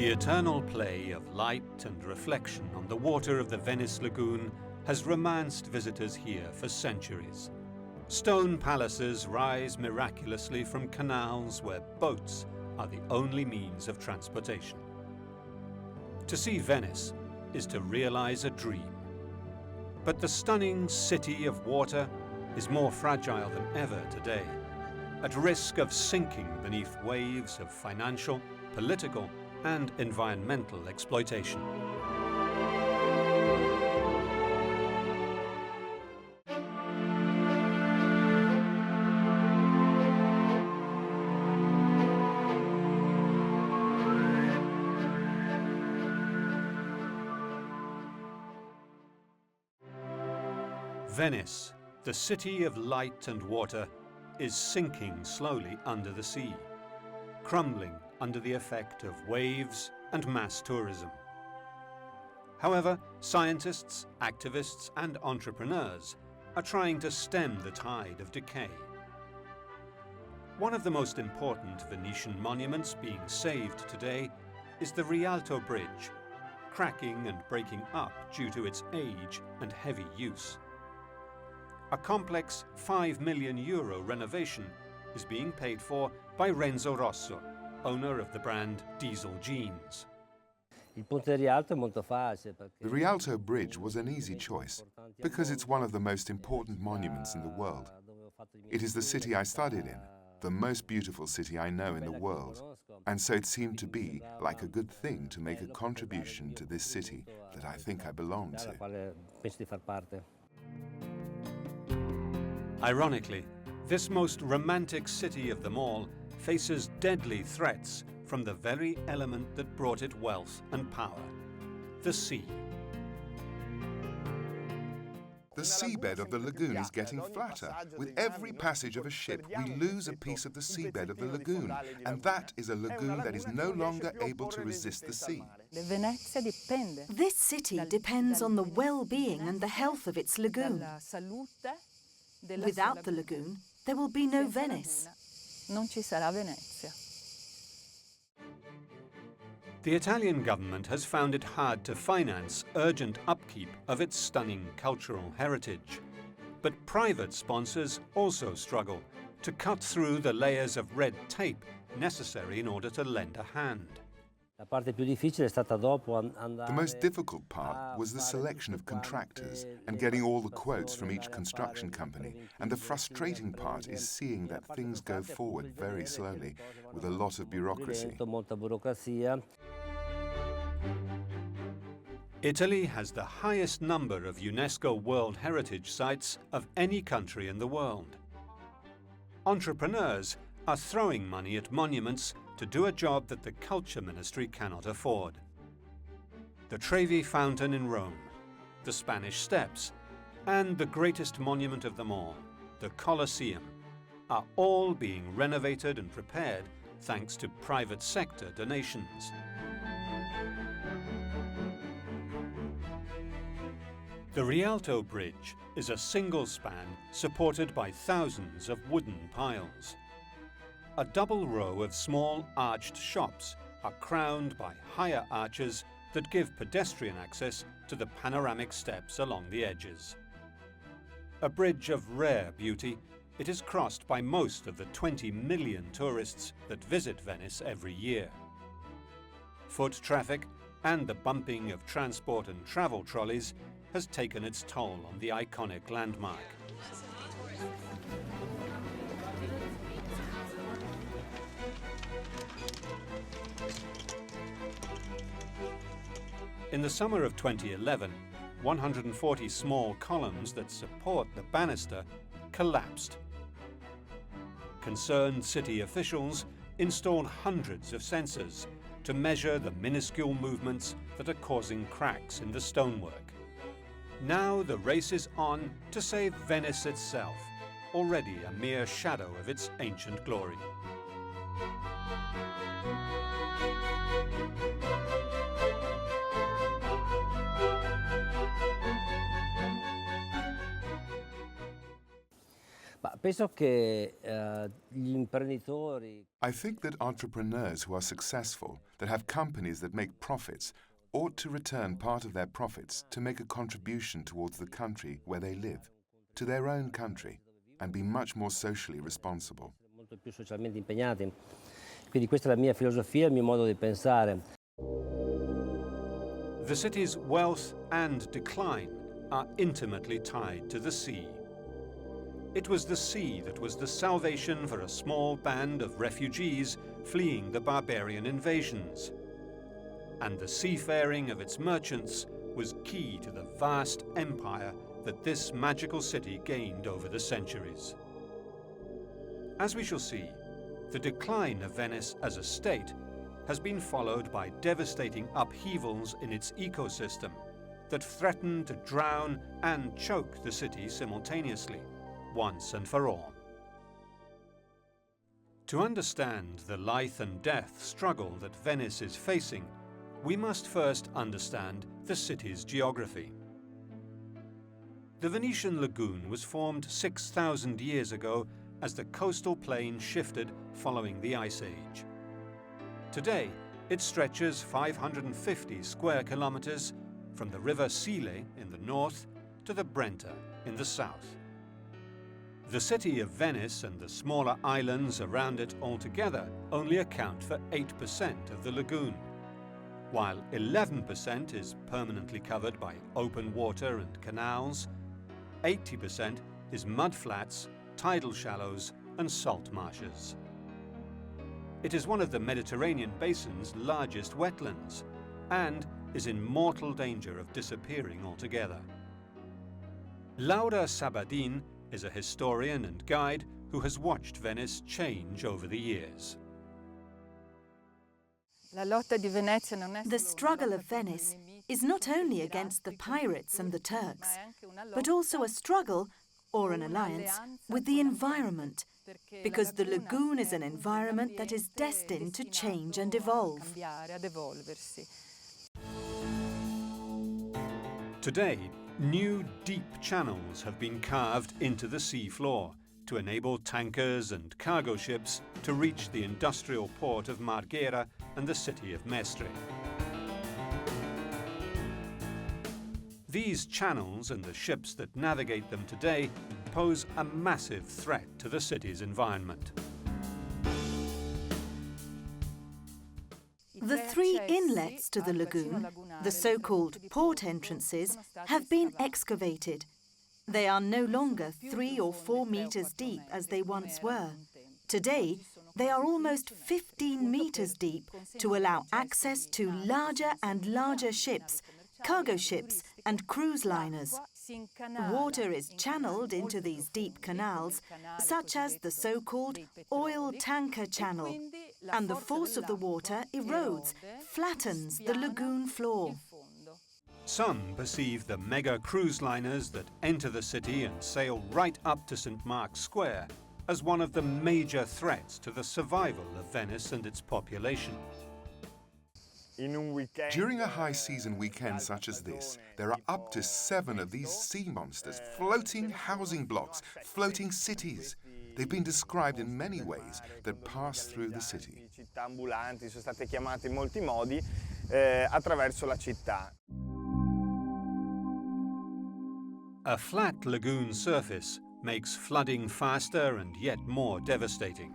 The eternal play of light and reflection on the water of the Venice lagoon has romanced visitors here for centuries. Stone palaces rise miraculously from canals where boats are the only means of transportation. To see Venice is to realize a dream. But the stunning city of water is more fragile than ever today, at risk of sinking beneath waves of financial, political, and environmental exploitation. Venice, the city of light and water, is sinking slowly under the sea, crumbling under the effect of waves and mass tourism. However, scientists, activists, and entrepreneurs are trying to stem the tide of decay. One of the most important Venetian monuments being saved today is the Rialto Bridge, cracking and breaking up due to its age and heavy use. A complex €5 million renovation is being paid for by Renzo Rosso, owner of the brand Diesel Jeans. The Rialto Bridge was an easy choice because it's one of the most important monuments in the world. It is the city I studied in, the most beautiful city I know in the world, and so it seemed to be like a good thing to make a contribution to this city that I think I belong to. Ironically, this most romantic city of them all faces deadly threats from the very element that brought it wealth and power, the sea. The seabed of the lagoon is getting flatter. With every passage of a ship, we lose a piece of the seabed of the lagoon, and that is a lagoon that is no longer able to resist the sea. This city depends on the well-being and the health of its lagoon. Without the lagoon, there will be no Venice. The Italian government has found it hard to finance urgent upkeep of its stunning cultural heritage. But private sponsors also struggle to cut through the layers of red tape necessary in order to lend a hand. The most difficult part was the selection of contractors and getting all the quotes from each construction company. And the frustrating part is seeing that things go forward very slowly, with a lot of bureaucracy. Italy has the highest number of UNESCO World Heritage Sites of any country in the world. Entrepreneurs are throwing money at monuments to do a job that the Culture Ministry cannot afford. The Trevi Fountain in Rome, the Spanish Steps, and the greatest monument of them all, the Colosseum, are all being renovated and prepared thanks to private sector donations. The Rialto Bridge is a single span supported by thousands of wooden piles. A double row of small arched shops are crowned by higher arches that give pedestrian access to the panoramic steps along the edges. A bridge of rare beauty, it is crossed by most of the 20 million tourists that visit Venice every year. Foot traffic and the bumping of transport and travel trolleys has taken its toll on the iconic landmark. In the summer of 2011, 140 small columns that support the banister collapsed. Concerned city officials installed hundreds of sensors to measure the minuscule movements that are causing cracks in the stonework. Now the race is on to save Venice itself, already a mere shadow of its ancient glory. I think that entrepreneurs who are successful, that have companies that make profits, ought to return part of their profits to make a contribution towards the country where they live, to their own country, and be much more socially responsible. Quindi questa è la mia filosofia, il mio modo di pensare. The city's wealth and decline are intimately tied to the sea. It was the sea that was the salvation for a small band of refugees fleeing the barbarian invasions. And the seafaring of its merchants was key to the vast empire that this magical city gained over the centuries. As we shall see, the decline of Venice as a state has been followed by devastating upheavals in its ecosystem that threaten to drown and choke the city simultaneously, once and for all. To understand the life and death struggle that Venice is facing, we must first understand the city's geography. The Venetian lagoon was formed 6,000 years ago as the coastal plain shifted following the Ice Age. Today, it stretches 550 square kilometers from the river Sile in the north to the Brenta in the south. The city of Venice and the smaller islands around it altogether only account for 8% of the lagoon, while 11% is permanently covered by open water and canals, 80% is mudflats, tidal shallows and salt marshes. It is one of the Mediterranean basin's largest wetlands and is in mortal danger of disappearing altogether. Laura Sabadin is a historian and guide who has watched Venice change over the years. The struggle of Venice is not only against the pirates and the Turks, but also a struggle, or an alliance, with the environment, because the lagoon is an environment that is destined to change and evolve. Today, new deep channels have been carved into the seafloor to enable tankers and cargo ships to reach the industrial port of Marghera and the city of Mestre. These channels and the ships that navigate them today pose a massive threat to the city's environment. The three inlets to the lagoon, the so-called port entrances, have been excavated. They are no longer 3 or 4 meters deep as they once were. Today, they are almost 15 meters deep to allow access to larger and larger ships, cargo ships and cruise liners. Water is channeled into these deep canals, such as the so-called oil tanker channel, and the force of the water erodes, flattens the lagoon floor. Some perceive the mega cruise liners that enter the city and sail right up to St. Mark's Square as one of the major threats to the survival of Venice and its population. During a high-season weekend such as this, there are up to 7 of these sea monsters, floating housing blocks, floating cities. They've been described in many ways that pass through the city. A flat lagoon surface makes flooding faster and yet more devastating.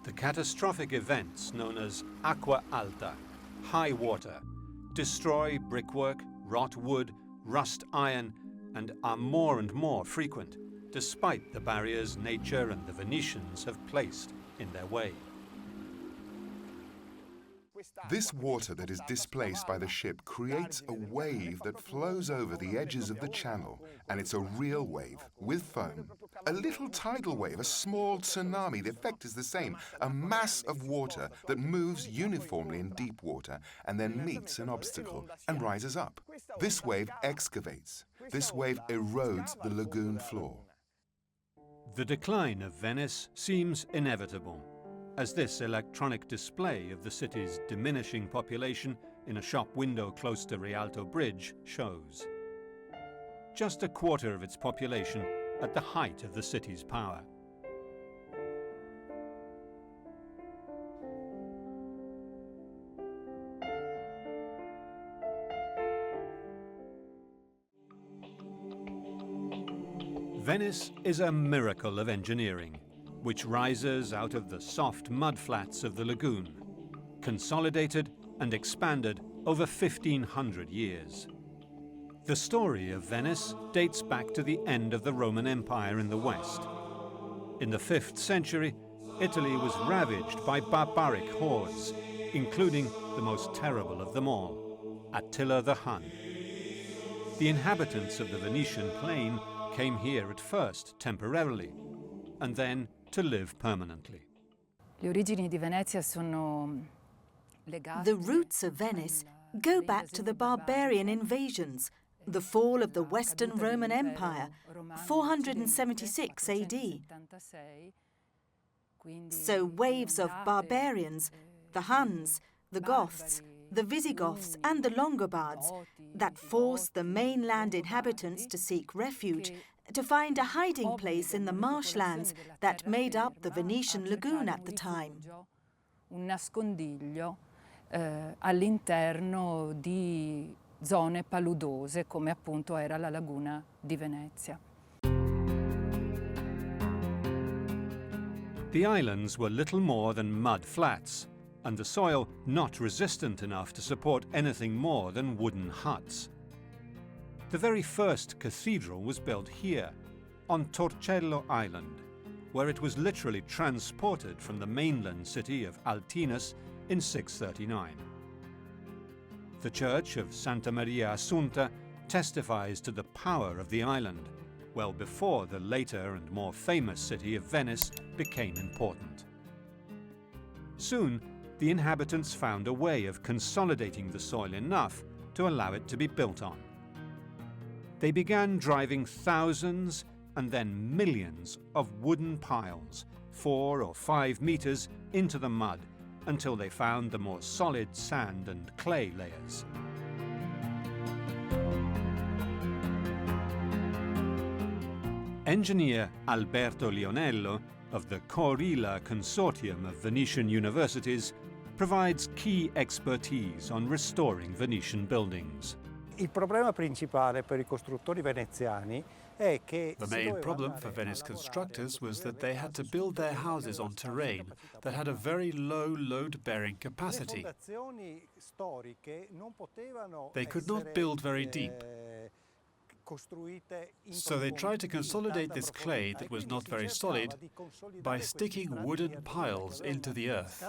The catastrophic events known as acqua alta, high water, destroy brickwork, rot wood, rust iron, and are more and more frequent, despite the barriers nature and the Venetians have placed in their way. This water that is displaced by the ship creates a wave that flows over the edges of the channel, and it's a real wave, with foam. A little tidal wave, a small tsunami, the effect is the same, a mass of water that moves uniformly in deep water and then meets an obstacle and rises up. This wave excavates. This wave erodes the lagoon floor. The decline of Venice seems inevitable, as this electronic display of the city's diminishing population in a shop window close to Rialto Bridge shows. Just a quarter of its population at the height of the city's power. Venice is a miracle of engineering, which rises out of the soft mudflats of the lagoon, consolidated and expanded over 1,500 years. The story of Venice dates back to the end of the Roman Empire in the west. In the 5th century, Italy was ravaged by barbaric hordes, including the most terrible of them all, Attila the Hun. The inhabitants of the Venetian plain came here at first temporarily, and then to live permanently. The roots of Venice go back to the barbarian invasions, the fall of the Western Roman Empire, 476 AD. So waves of barbarians, the Huns, the Goths, the Visigoths and the Longobards, that forced the mainland inhabitants to seek refuge, to find a hiding place in the marshlands that made up the Venetian lagoon at the time. Un nascondiglio all'interno di zone paludose come appunto era la laguna di Venezia. The islands were little more than mud flats, and the soil not resistant enough to support anything more than wooden huts. The very first cathedral was built here, on Torcello Island, where it was literally transported from the mainland city of Altinus in 639. The church of Santa Maria Assunta testifies to the power of the island, well before the later and more famous city of Venice became important. Soon, the inhabitants found a way of consolidating the soil enough to allow it to be built on. They began driving thousands and then millions of wooden piles, 4 or 5 meters, into the mud until they found the more solid sand and clay layers. Engineer Alberto Lionello of the Corilla Consortium of Venetian universities provides key expertise on restoring Venetian buildings. Il problema principale per I costruttori veneziani è che the main problem for Venice constructors was that they had to build their houses on terrain that had a very low load-bearing capacity. They could not build very deep. So they tried to consolidate this clay that was not very solid by sticking wooden piles into the earth.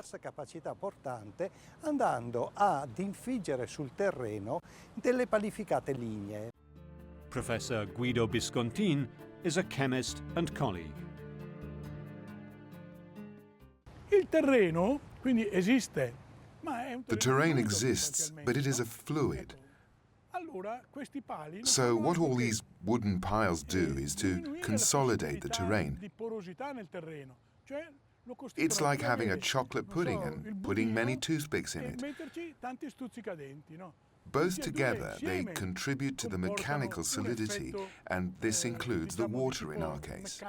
Andando ad infiggere sul terreno delle palificate lignee. Professor Guido Biscontin is a chemist and colleague. Il terreno quindi esiste, ma è un The terrain exists, but it is a fluid. So what all these wooden piles do is to consolidate the terrain. It's like having a chocolate pudding and putting many toothpicks in it. Both together, they contribute to the mechanical solidity, and this includes the water in our case.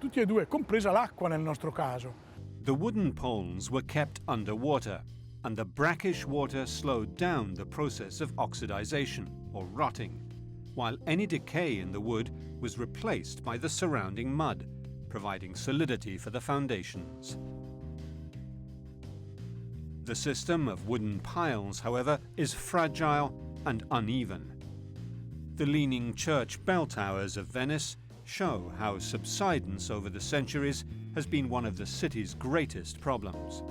Tutti e due, compresa l'acqua nel nostro caso. The wooden poles were kept underwater, and the brackish water slowed down the process of oxidization, or rotting, while any decay in the wood was replaced by the surrounding mud, providing solidity for the foundations. The system of wooden piles, however, is fragile and uneven. The leaning church bell towers of Venice show how subsidence over the centuries has been one of the city's greatest problems.